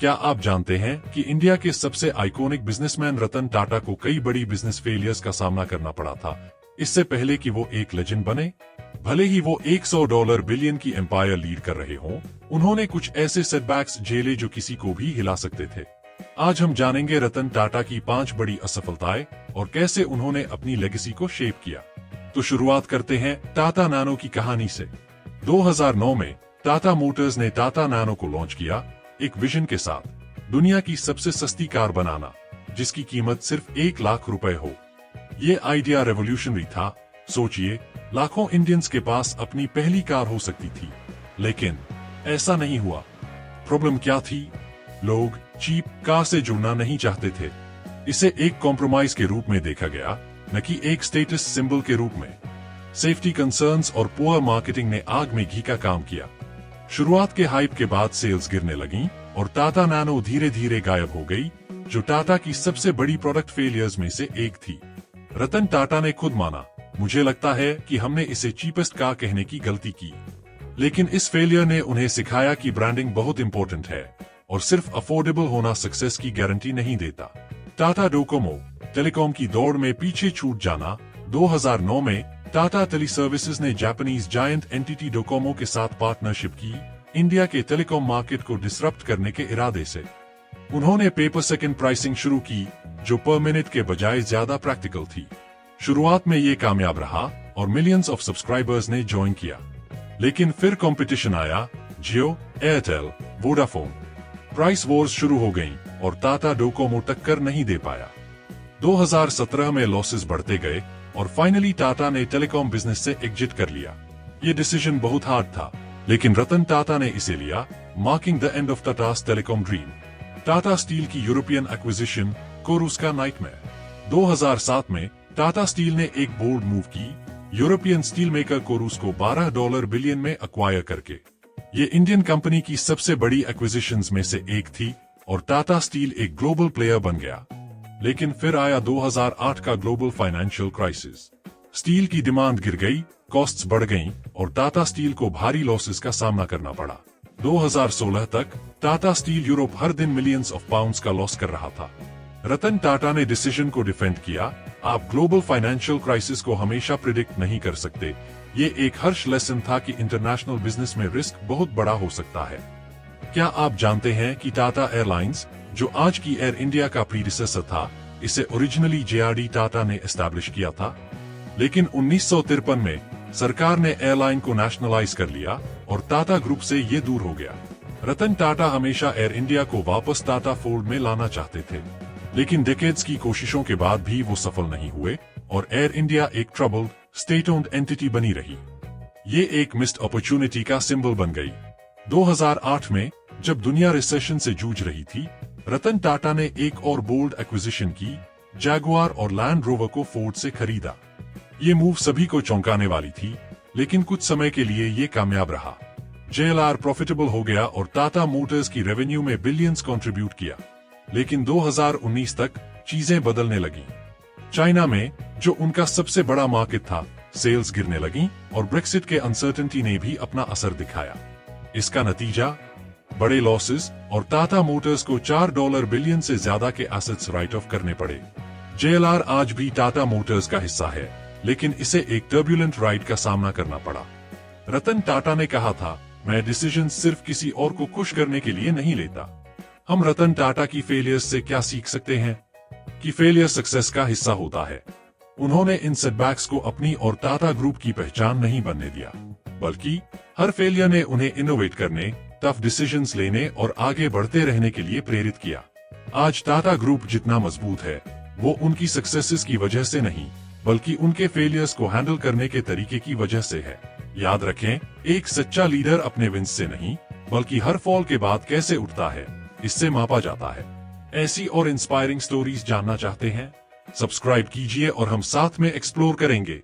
क्या आप जानते हैं कि इंडिया के सबसे आइकॉनिक बिजनेसमैन रतन टाटा को कई बड़ी बिजनेस फेलियर्स का सामना करना पड़ा था इससे पहले कि वो एक लेजेंड बने? भले ही वो $100 बिलियन की एम्पायर लीड कर रहे हों, उन्होंने कुछ ऐसे सेटबैक्स झेले जो किसी को भी हिला सकते थे। आज हम जानेंगे रतन टाटा की 5 बड़ी असफलताएं और कैसे उन्होंने अपनी लेगेसी को शेप किया। तो शुरुआत करते हैं टाटा नैनो की कहानी से। 2009 में टाटा मोटर्स ने टाटा नैनो को लॉन्च किया, एक विजन के साथ, दुनिया की सबसे सस्ती कार बनाना जिसकी कीमत सिर्फ 1 लाख रुपए हो। ये आइडिया रेवोल्यूशनरी था। सोचिए, लाखों इंडियंस के पास अपनी पहली कार हो सकती थी, लेकिन ऐसा नहीं हुआ। प्रॉब्लम क्या थी? लोग चीप कार से जुड़ना नहीं चाहते थे। इसे एक कॉम्प्रोमाइज के रूप में देखा गया, न कि एक स्टेटस सिंबल के रूप में। सेफ्टी कंसर्न्स और पुअर मार्केटिंग ने आग में घी का काम किया। शुरुआत के हाइप के बाद सेल्स गिरने लगीं और टाटा नैनो धीरे धीरे गायब हो गई, जो टाटा की सबसे बड़ी प्रोडक्ट फेलियर्स में से एक थी। रतन टाटा ने खुद माना, मुझे लगता है कि हमने इसे चीपेस्ट कार कहने की गलती की। लेकिन इस फेलियर ने उन्हें सिखाया कि ब्रांडिंग बहुत इंपॉर्टेंट है और सिर्फ अफोर्डेबल होना सक्सेस की गारंटी नहीं देता। टाटा डोकोमो टेलीकॉम की दौड़ में पीछे छूट जाना। 2009 में टाटा टेलीसर्विसेज ने जापानीज जायंट एनटीटी डोकोमो के साथ पार्टनरशिप की, इंडिया के टेलीकॉम मार्केट को डिसरप्ट करने के इरादे से। उन्होंने पेपर सेकंड प्राइसिंग शुरू की, जो पर मिनट के बजाय ज्यादा प्रैक्टिकल थी। शुरुआत में ये कामयाब रहा और मिलियंस ऑफ सब्सक्राइबर्स ने ज्वाइन किया। लेकिन फिर कंपटीशन आया, जियो, एयरटेल, वोडाफोन। प्राइस वॉर्स शुरू हो गईं और टाटा डोकोमो टक्कर नहीं दे पाया। 2017 में लॉसेस बढ़ते गए और फाइनली टाटा ने टेलीकॉम बिजनेस से एग्जिट कर लिया। ये डिसीजन बहुत हार्ड था, लेकिन रतन टाटा ने इसे लिया, marking the end of Tata's telecom dream. Tata steel की यूरोपियन एक्विजिशन, कोरूस का नाइटमेयर। 2007 में टाटा स्टील ने एक बोल्ड मूव की, यूरोपियन स्टील मेकर कोरूस को $12 बिलियन में अक्वायर करके। ये इंडियन कंपनी की सबसे बड़ी एक्विजिशंस में से एक थी और टाटा स्टील एक ग्लोबल प्लेयर बन गया। लेकिन फिर आया 2008 का ग्लोबल फाइनेंशियल क्राइसिस। स्टील की डिमांड गिर गई, कॉस्ट्स बढ़ गईं और टाटा स्टील को भारी लॉसेस का सामना करना पड़ा। 2016 तक टाटा स्टील यूरोप हर दिन मिलियंस ऑफ पाउंड्स का लॉस कर रहा था। रतन टाटा ने डिसीजन को डिफेंड किया, आप ग्लोबल फाइनेंशियल क्राइसिस को हमेशा प्रिडिक्ट नहीं कर सकते। ये एक हर्ष लेसन था कि इंटरनेशनल बिजनेस में रिस्क बहुत बड़ा हो सकता है। क्या आप जानते हैं कि टाटा एयरलाइंस, जो आज की एयर इंडिया का प्रीडिसेसर था, इसे ओरिजिनली जेआरडी टाटा ने एस्टैब्लिश किया था। लेकिन 1953 में सरकार ने एयरलाइन को नेशनलाइज कर लिया और टाटा ग्रुप से ये दूर हो गया। रतन टाटा हमेशा एयर इंडिया को वापस टाटा फोल्ड में लाना चाहते थे, लेकिन डेकेड्स की कोशिशों के बाद भी वो सफल नहीं हुए और एयर इंडिया एक ट्रबल्ड, स्टेट ओन्ड एंटिटी बनी रही। ये एक मिस्ड अपॉर्चुनिटी का सिंबल बन गई। 2008 में जब दुनिया रिसेशन से जूझ रही थी, रतन टाटा ने एक और बोल्ड एक्विजिशन की, जैगुआर और लैंड रोवर को फोर्ड से खरीदा। ये मूव सभी को चौंकाने वाली थी, लेकिन कुछ समय के लिए ये कामयाब रहा। JLR प्रॉफिटेबल हो गया और टाटा मोटर्स की रेवेन्यू में बिलियंस कंट्रीब्यूट किया। लेकिन 2019 तक चीजें बदलने लगी। चाइना में, जो उनका सबसे बड़ा मार्केट था, सेल्स गिरने लगी और ब्रेक्सिट के अनसर्टेनिटी ने भी अपना असर दिखाया। इसका नतीजा बड़े लॉसेस और टाटा मोटर्स को $4 बिलियन से ज्यादा के एसेट्स राइट ऑफ करने पड़े। JLR आज भी टाटा मोटर्स का हिस्सा है, लेकिन इसे एक टर्ब्यूलेंट राइड का सामना करना पड़ा। रतन टाटा ने कहा था, मैं डिसीजन सिर्फ किसी और को खुश करने के लिए नहीं लेता। हम रतन टाटा की फेलियर्स से क्या सीख सकते हैं? कि फेलियर सक्सेस का हिस्सा होता है। उन्होंने इन सेटबैक्स को अपनी और टाटा ग्रुप की पहचान नहीं बनने दिया, बल्कि हर फेलियर ने उन्हें इनोवेट करने, टफ डिसीजंस लेने और आगे बढ़ते रहने के लिए प्रेरित किया। आज टाटा ग्रुप जितना मजबूत है, वो उनकी सक्सेसेस की वजह से नहीं, बल्कि उनके फेलियर्स को हैंडल करने के तरीके की वजह से है। याद रखें, एक सच्चा लीडर अपने विंस से नहीं, बल्कि हर फॉल के बाद कैसे उठता है, इससे मापा जाता है। ऐसी और इंस्पायरिंग स्टोरीज जानना चाहते हैं? सब्सक्राइब कीजिए और हम साथ में एक्सप्लोर करेंगे।